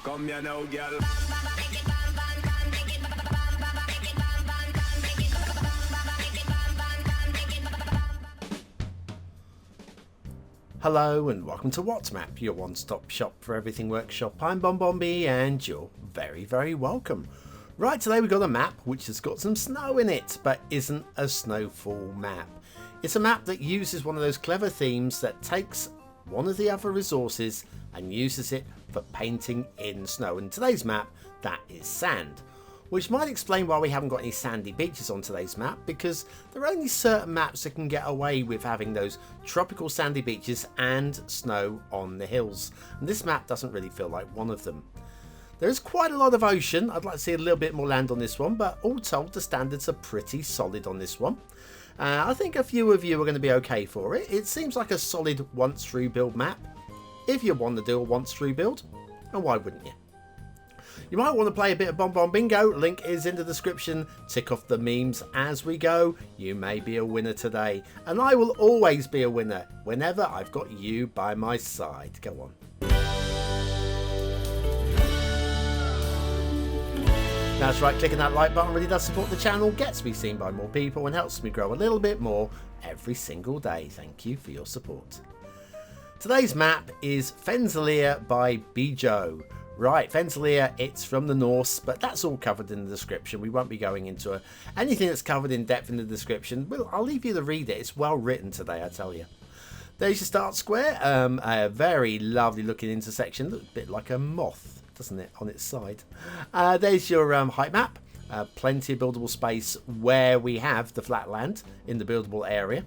Come here now, girl. Hello and welcome to WhatsMap, your one-stop shop for everything workshop. I'm BonBonB and you're very welcome. Right, today we've got a map which has got some snow in it, but isn't a snowfall map. It's a map that uses one of those clever themes that takes one of the other resources and uses it for painting in snow. And today's map, that is sand. Which might explain why we haven't got any sandy beaches on today's map, because there are only certain maps that can get away with having those tropical sandy beaches and snow on the hills. And this map doesn't really feel like one of them. There is quite a lot of ocean. I'd like to see a little bit more land on this one, but all told the standards are pretty solid on this one. I think a few of you are going to be okay for it. It seems like a solid once through build map. If you want to do a once through build, and why wouldn't you? You might want to play a bit of BonBonBingo. Link is in the description. Tick off the memes as we go. You may be a winner today. And I will always be a winner whenever I've got you by my side. Go on. That's right, clicking that like button really does support the channel, gets me seen by more people and helps me grow a little bit more every single day. Thank you for your support. Today's map is Fensalir by beajoh. Right, Fensalir, it's from the Norse, but that's all covered in the description. We won't be going into anything that's covered in depth in the description. Well, I'll leave you to read it. It's well written today, I tell you. There's your start square. A very lovely looking intersection. Looks a bit like a moth, doesn't it, on its side. There's your height map. Plenty of buildable space where we have the flat land in the buildable area.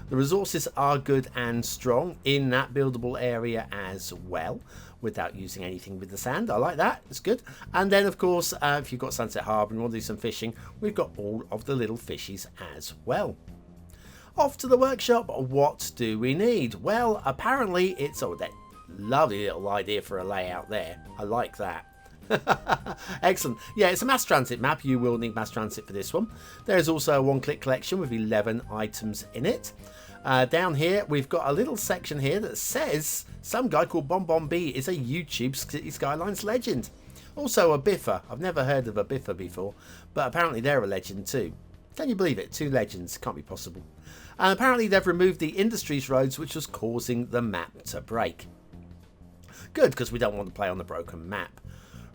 The resources are good and strong in that buildable area as well, without using anything with the sand. I like that, it's good. And then of course, if you've got Sunset Harbour and want to do some fishing, we've got all of the little fishies as well. Off to the workshop, what do we need? Well, apparently it's that lovely little idea for a layout there. I like that. Excellent. Yeah, it's a mass transit map. You will need mass transit for this one. There's also a one-click collection with 11 items in it. Down here we've got a little section here that says some guy called BonBonB is a YouTube Cities Skylines legend. Also a biffer. I've never heard of a biffer before, but apparently they're a legend too. Can you believe it? Two legends. Can't be possible. And apparently they've removed the industries roads, which was causing the map to break. Good, because we don't want to play on the broken map.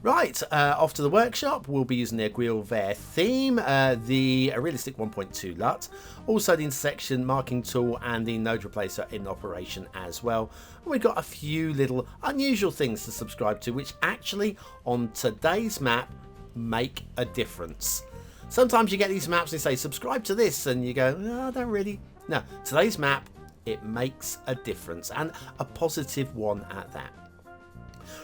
Right, off to the workshop. We'll be using the Aguil Vert theme, the realistic 1.2 LUT, also the intersection marking tool and the node replacer in operation as well. And we've got a few little unusual things to subscribe to, which actually on today's map make a difference. Sometimes you get these maps and they say subscribe to this and you go, no, I don't really. No, today's map, it makes a difference, and a positive one at that.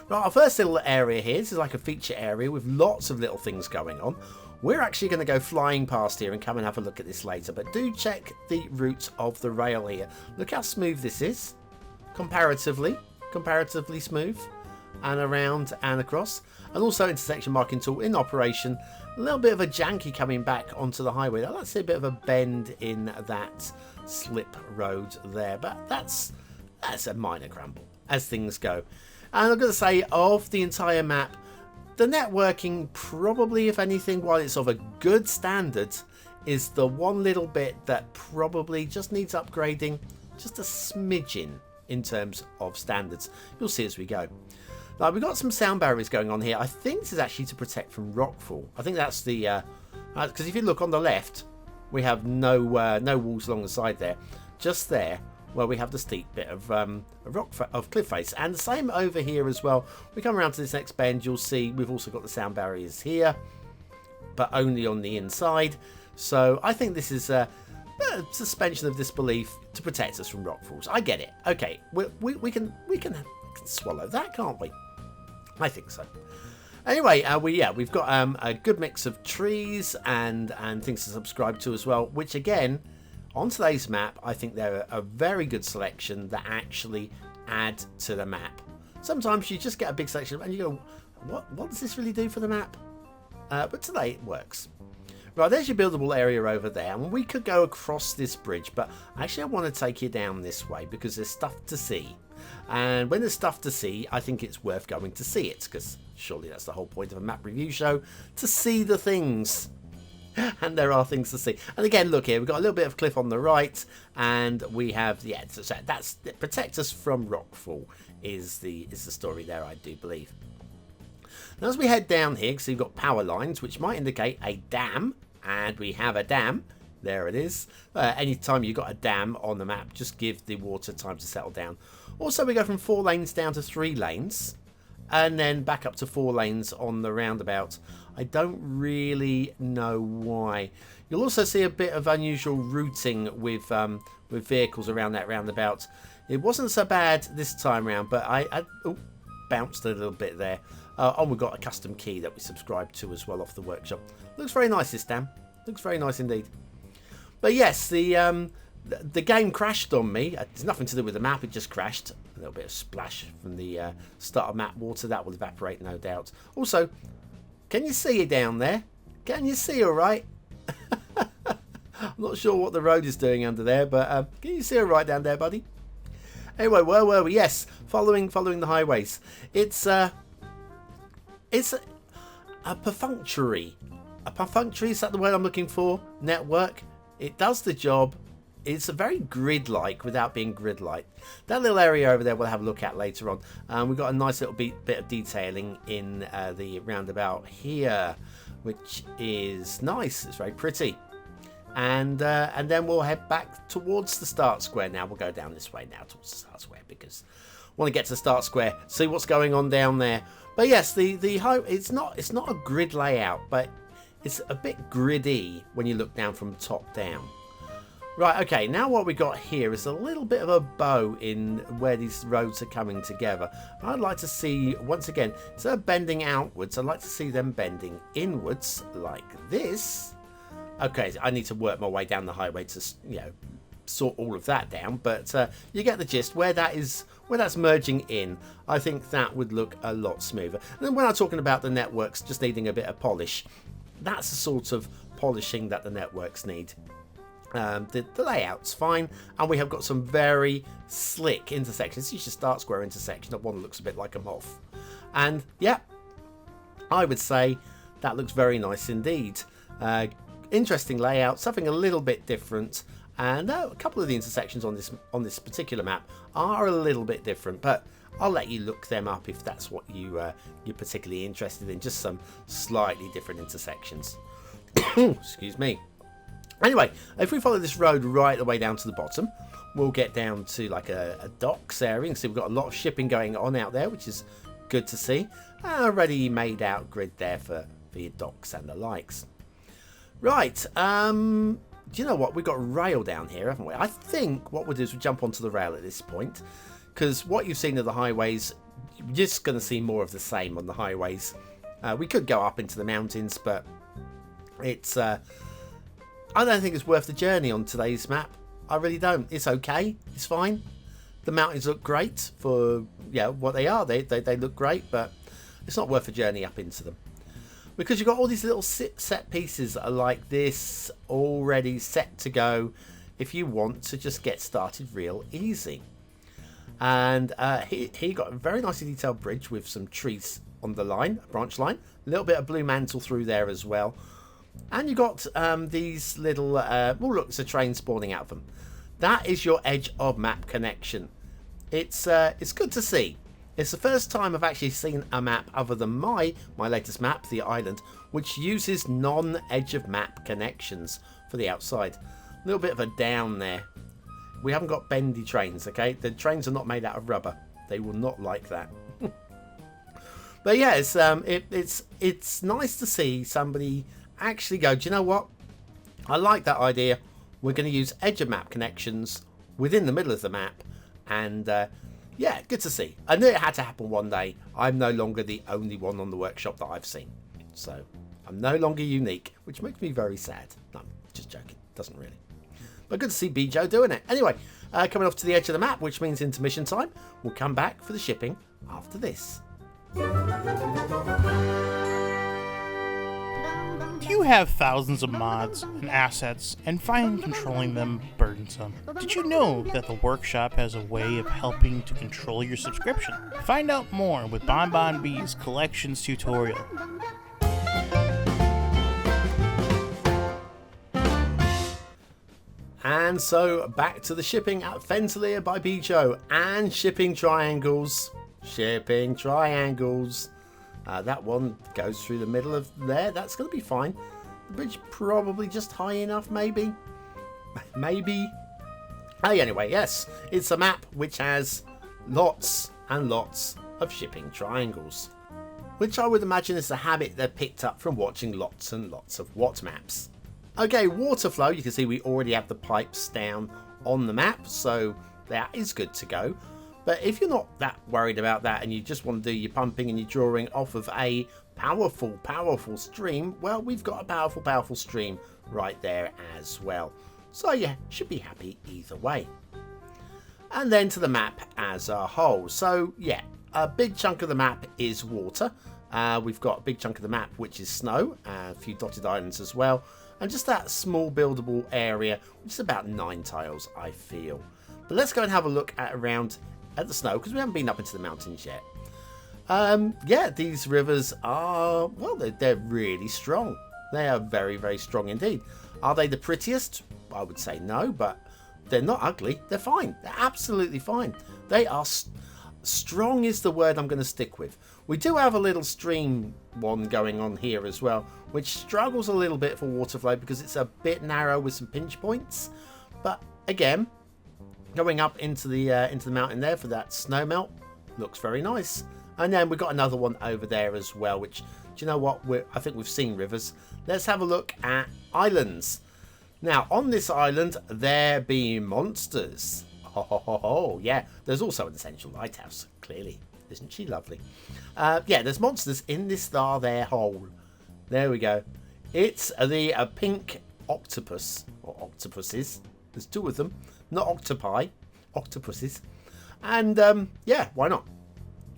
Right, our first little area here, this is like a feature area with lots of little things going on. We're actually going to go flying past here and come and have a look at this later, but do check the route of the rail here. Look how smooth this is, comparatively smooth, and around and across. And also intersection marking tool in operation. A little bit of a janky coming back onto the highway. I'd like to see a bit of a bend in that slip road there, but that's a minor grumble as things go. And I've got to say, of the entire map, the networking probably, if anything, while it's of a good standard, is the one little bit that probably just needs upgrading just a smidgen in terms of standards. You'll see as we go. Now, we've got some sound barriers going on here. I think this is actually to protect from rockfall. I think that's the... because if you look on the left, we have no walls along the side there. Just there, where we have the steep bit of cliff face, and the same over here as well. We come around to this next bend, you'll see we've also got the sound barriers here, but only on the inside. So I think this is a suspension of disbelief to protect us from rockfalls. I get it. Okay, we can swallow that, can't we? I think so. Anyway, we've got a good mix of trees and things to subscribe to as well, which again, on today's map, I think they're a very good selection that actually add to the map. Sometimes you just get a big selection and you go, what does this really do for the map? But today it works. Right, there's your buildable area over there, and we could go across this bridge, but actually I want to take you down this way because there's stuff to see. And when there's stuff to see, I think it's worth going to see it, because surely that's the whole point of a map review show, to see the things. And there are things to see. And again, look here, we've got a little bit of cliff on the right, and we have, yeah, so that's protect us from rockfall is the story there, I do believe. Now as we head down here, so you've got power lines, which might indicate a dam, and we have a dam. There it is. Anytime you've got a dam on the map, just give the water time to settle down. Also, we go from 4 lanes down to 3 lanes, and then back up to 4 lanes on the roundabout. I don't really know why. You'll also see a bit of unusual routing with vehicles around that roundabout. It wasn't so bad this time around, but I bounced a little bit there. We've got a custom key that we subscribed to as well off the workshop. Looks very nice, this dam. Looks very nice indeed. But yes, the game crashed on me. It's nothing to do with the map, it just crashed. A little bit of splash from the start of map water. That will evaporate, no doubt. Also, can you see it down there? Can you see all right? I'm not sure what the road is doing under there, but can you see all right down there, buddy? Anyway, where were we? Yes, following the highways. It's a perfunctory. A perfunctory, is that the word I'm looking for? Network. It does the job. It's a very grid-like without being grid-like. That little area over there we'll have a look at later on. We've got a nice little bit of detailing in the roundabout here, which is nice. It's very pretty. And then we'll head back towards the start square. Now we'll go down this way now towards the start square, because I want to get to the start square, see what's going on down there. But yes, it's not a grid layout, but it's a bit griddy when you look down from top down. Right, okay, now what we got here is a little bit of a bow in where these roads are coming together. I'd like to see, once again, instead of bending outwards, I'd like to see them bending inwards like this. Okay, I need to work my way down the highway to, you know, sort all of that down, but you get the gist. Where that's merging in, I think that would look a lot smoother. And then when I'm talking about the networks just needing a bit of polish, that's the sort of polishing that the networks need. The layout's fine, and we have got some very slick intersections. It's just a start square intersection that one looks a bit like a moth, and yeah, I would say that looks very nice indeed. Interesting layout, something a little bit different, and a couple of the intersections on this particular map are a little bit different, but I'll let you look them up if that's what you're particularly interested in. Just some slightly different intersections. Excuse me. Anyway, if we follow this road right the way down to the bottom, we'll get down to like a docks area. You can see we've got a lot of shipping going on out there, which is good to see. A ready made out grid there for your docks and the likes. Right, do you know what? We've got rail down here, haven't we? I think what we'll do is we'll jump onto the rail at this point, because what you've seen of the highways, you're just going to see more of the same on the highways. We could go up into the mountains, but it's... I don't think it's worth the journey on today's map. I really don't. It's okay. It's fine. The mountains look great for what they are. They look great, but it's not worth the journey up into them. Because you've got all these little set pieces that are like this, already set to go if you want to just get started real easy. And he got a very nicely detailed bridge with some trees on the line, a branch line. A little bit of blue mantle through there as well. And you got these little, look, it's a train spawning out of them. That is your edge of map connection. It's good to see. It's the first time I've actually seen a map other than my latest map, the island, which uses non-edge of map connections for the outside. A little bit of a down there. We haven't got bendy trains, okay? The trains are not made out of rubber. They will not like that. But yeah, it's nice to see somebody actually go, do you know what? I like that idea. We're going to use edge of map connections within the middle of the map, and yeah, good to see. I knew it had to happen one day. I'm no longer the only one on the workshop that I've seen, so I'm no longer unique, which makes me very sad. No, I'm just joking. Doesn't really. But good to see beajoh doing it. Anyway, coming off to the edge of the map, which means intermission time. We'll come back for the shipping after this. Do you have thousands of mods and assets and find controlling them burdensome? Did you know that the workshop has a way of helping to control your subscription? Find out more with BonBonB's collections tutorial. And so back to the shipping at Fensalir by beajoh and shipping triangles. Shipping triangles. That one goes through the middle of there. That's going to be fine. The bridge probably just high enough, maybe. Maybe. Hey, anyway, yes. It's a map which has lots and lots of shipping triangles, which I would imagine is a habit they've picked up from watching lots and lots of What maps. Okay, water flow. You can see we already have the pipes down on the map, so that is good to go. But if you're not that worried about that and you just want to do your pumping and your drawing off of a powerful stream, well, we've got a powerful stream right there as well. So yeah, should be happy either way. And then to the map as a whole. So yeah, a big chunk of the map is water. We've got a big chunk of the map which is snow, a few dotted islands as well, and just that small buildable area, which is about 9 tiles, I feel. But let's go and have a look around at the snow, because we haven't been up into the mountains yet. Yeah, these rivers are, well, they're really strong. They are very strong indeed. Are they the prettiest? I would say no, but they're not ugly. They're fine. They're absolutely fine. They are strong is the word I'm going to stick with. We do have a little stream one going on here as well, which struggles a little bit for water flow because it's a bit narrow with some pinch points. But again, going up into the mountain there for that snow melt looks very nice. And then we've got another one over there as well, which, do you know what, I think we've seen rivers. Let's have a look at islands. Now on this island there be monsters. Oh yeah, there's also an essential lighthouse, clearly. Isn't she lovely? Yeah, there's monsters in this star there hole. There we go. It's the pink octopus, or octopuses. There's 2 of them. Not octopi, octopuses. And yeah, why not?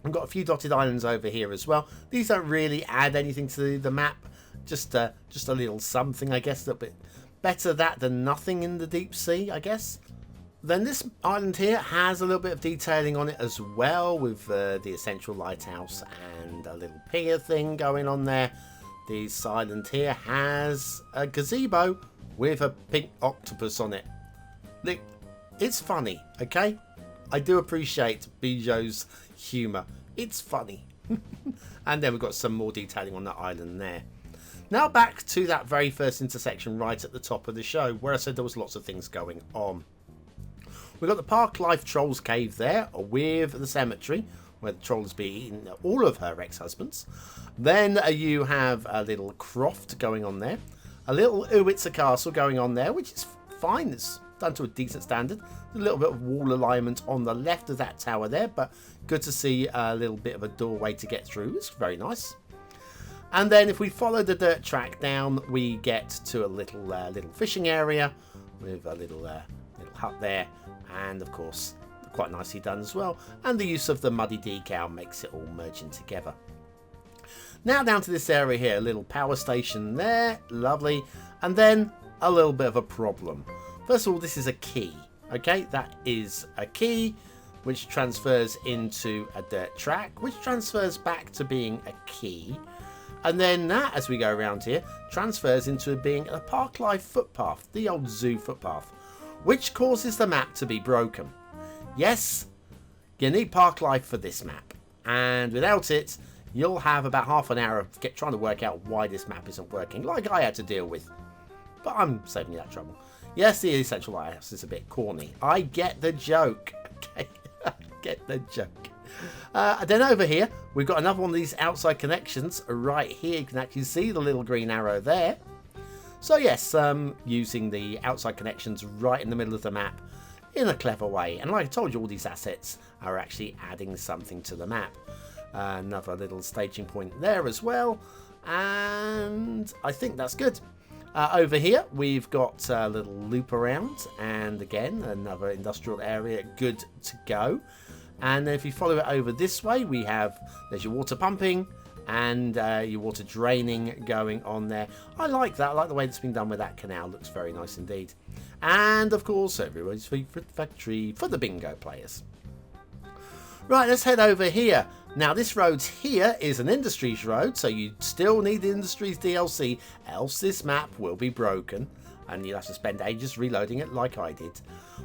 I've got a few dotted islands over here as well. These don't really add anything to the map. Just a little something, I guess. A little bit better that than nothing in the deep sea, I guess. Then this island here has a little bit of detailing on it as well, with the essential lighthouse and a little pier thing going on there. This island here has a gazebo with a pink octopus on it. Look, it's funny, okay? I do appreciate beajoh's humour. It's funny. And then we've got some more detailing on that island there. Now back to that very first intersection right at the top of the show, where I said there was lots of things going on. We've got the Park Life Trolls Cave there, with the cemetery, where the trolls be eating all of her ex-husbands. Then you have a little croft going on there. A little Uwitsa Castle going on there, which is fine. It's done to a decent standard. A little bit of wall alignment on the left of that tower there, but good to see a little bit of a doorway to get through. It's very nice. And then if we follow the dirt track down, we get to a little fishing area with a little hut there. And of course, quite nicely done as well. And the use of the muddy decal makes it all merging together. Now down to this area here, a little power station there, lovely. And then a little bit of a problem. First of all, this is a key. Okay, that is a key which transfers into a dirt track, which transfers back to being a key. And then that, as we go around here, transfers into being a park life footpath, the old zoo footpath, which causes the map to be broken. Yes, you need park life for this map, and without it, you'll have about half an hour of trying to work out why this map isn't working, like I had to deal with. But I'm saving you that trouble. Yes, the essential lighthouse is a bit corny. I get the joke. Okay, I get the joke. Then over here, we've got another one of these outside connections right here. You can actually see the little green arrow there. So yes, using the outside connections right in the middle of the map in a clever way. And like I told you, all these assets are actually adding something to the map. Another little staging point there as well. And I think that's good. Over here, we've got a little loop around. And again, another industrial area, good to go. And if you follow it over this way, there's your water pumping. and your water draining going on there. I like that. I like the way it's been done with that canal. Looks very nice indeed. And of course, everybody's favourite factory for the bingo players. Right, let's head over here. Now, this road here is an Industries road, so you still need the Industries DLC, else this map will be broken, and you'll have to spend ages reloading it like I did.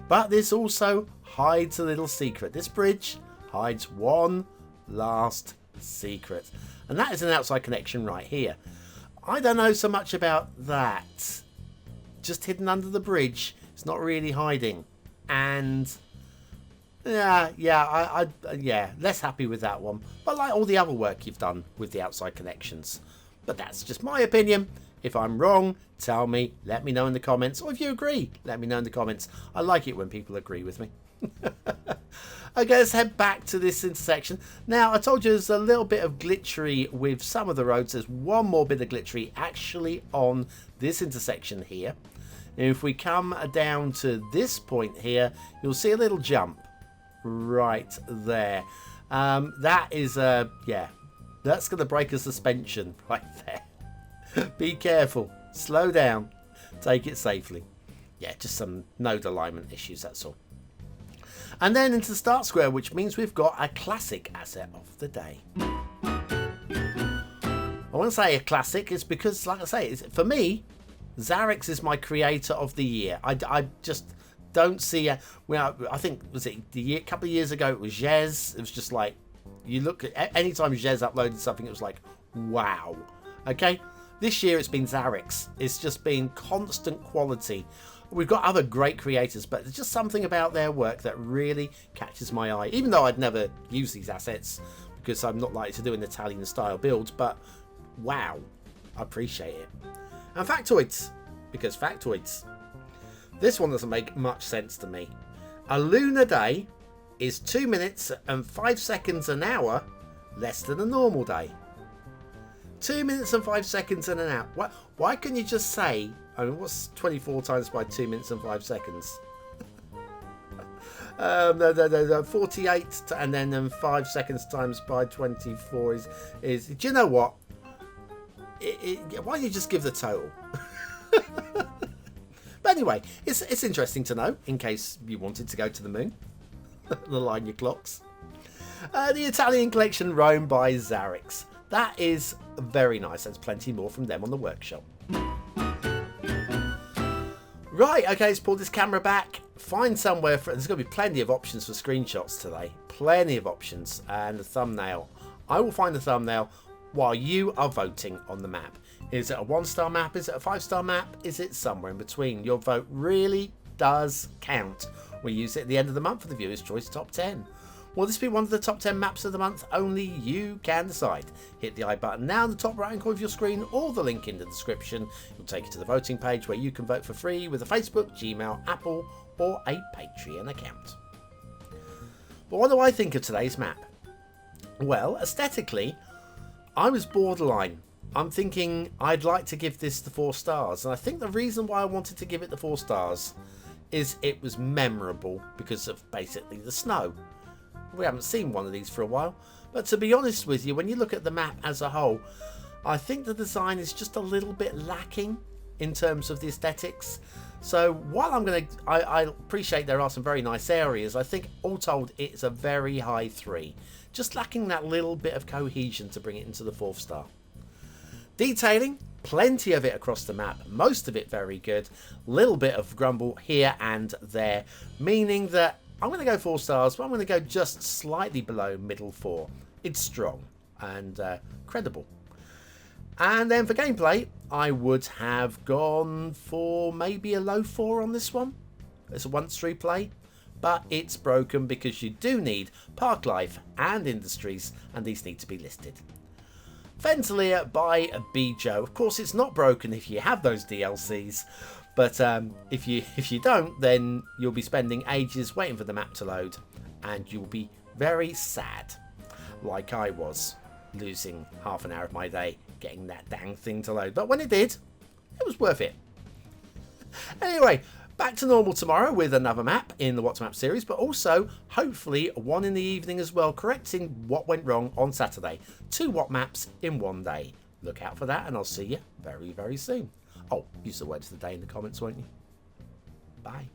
But this also hides a little secret. This bridge hides one last secret, and that is an outside connection right here. I don't know so much about that. Just hidden under the bridge. It's not really hiding, and yeah, less happy with that one. But like all the other work you've done with the outside connections. But that's just my opinion. If I'm wrong, tell me. Let me know in the comments. Or if you agree, let me know in the comments. I like it when people agree with me. Okay, let's head back to this intersection. Now, I told you there's a little bit of glitchery with some of the roads. There's one more bit of glitchery actually on this intersection here. And if we come down to this point here, you'll see a little jump right there. That is yeah, that's going to break a suspension right there. Be careful, slow down, take it safely. Yeah, just some node alignment issues, that's all. And then into the start square, which means we've got a classic asset of the day. I want to say a classic is because, like I say, for me, Zarrix is my creator of the year. I just don't see a, well, I think, was it a couple of years ago, it was Jez. It was just like, you look at, anytime Jez uploaded something, it was like, wow. Okay, this year it's been Zarrix. It's just been constant quality. We've got other great creators, but there's just something about their work that really catches my eye. Even though I'd never use these assets, because I'm not likely to do an Italian style build, but wow, I appreciate it. And factoids, because factoids. This one doesn't make much sense to me. A lunar day is 2 minutes and 5 seconds an hour less than a normal day. 2 minutes and 5 seconds in an hour. Why can you just say, I mean, what's 24 times by 2 minutes and 5 seconds? 48 and then 5 seconds times by 24 is do you know what? Why don't you just give the total? But anyway, it's interesting to know, in case you wanted to go to the moon. Align your clocks. The Italian collection Rome by Zarrix. That is very nice. There's plenty more from them on the workshop. Right, okay, let's pull this camera back. Find somewhere for... There's going to be plenty of options for screenshots today. Plenty of options. And the thumbnail. I will find the thumbnail while you are voting on the map. Is it a 1-star map? Is it a 5-star map? Is it somewhere in between? Your vote really does count. We use it at the end of the month for the Viewer's Choice Top 10. Will this be one of the top 10 maps of the month? Only you can decide. Hit the I button now in the top right hand corner of your screen, or the link in the description. It'll take you to the voting page where you can vote for free with a Facebook, Gmail, Apple, or a Patreon account. But what do I think of today's map? Well, aesthetically, I was borderline. I'm thinking I'd like to give this the 4 stars. And I think the reason why I wanted to give it the 4 stars is it was memorable because of basically the snow. We haven't seen one of these for a while. But to be honest with you, when you look at the map as a whole, I think the design is just a little bit lacking in terms of the aesthetics. So while I appreciate there are some very nice areas, I think all told it's a very high 3. Just lacking that little bit of cohesion to bring it into the 4th star. Detailing, plenty of it across the map, most of it very good. Little bit of grumble here and there, meaning that I'm going to go 4 stars, but I'm going to go just slightly below middle 4. It's strong and credible. And then for gameplay, I would have gone for maybe a low 4 on this one. It's a once replay, but it's broken because you do need Park Life and Industries, and these need to be listed. Fensalir by beajoh. Of course, it's not broken if you have those DLCs, but if you don't, then you'll be spending ages waiting for the map to load, and you'll be very sad, like I was, losing half an hour of my day getting that dang thing to load. But when it did, it was worth it. Anyway, Back to normal tomorrow with another map in the What to Map series, but also hopefully one in the evening as well, correcting what went wrong on Saturday. 2 What maps in one day. Look out for that, and I'll see you very, very soon. Oh, use the words of the day in the comments, won't you? Bye.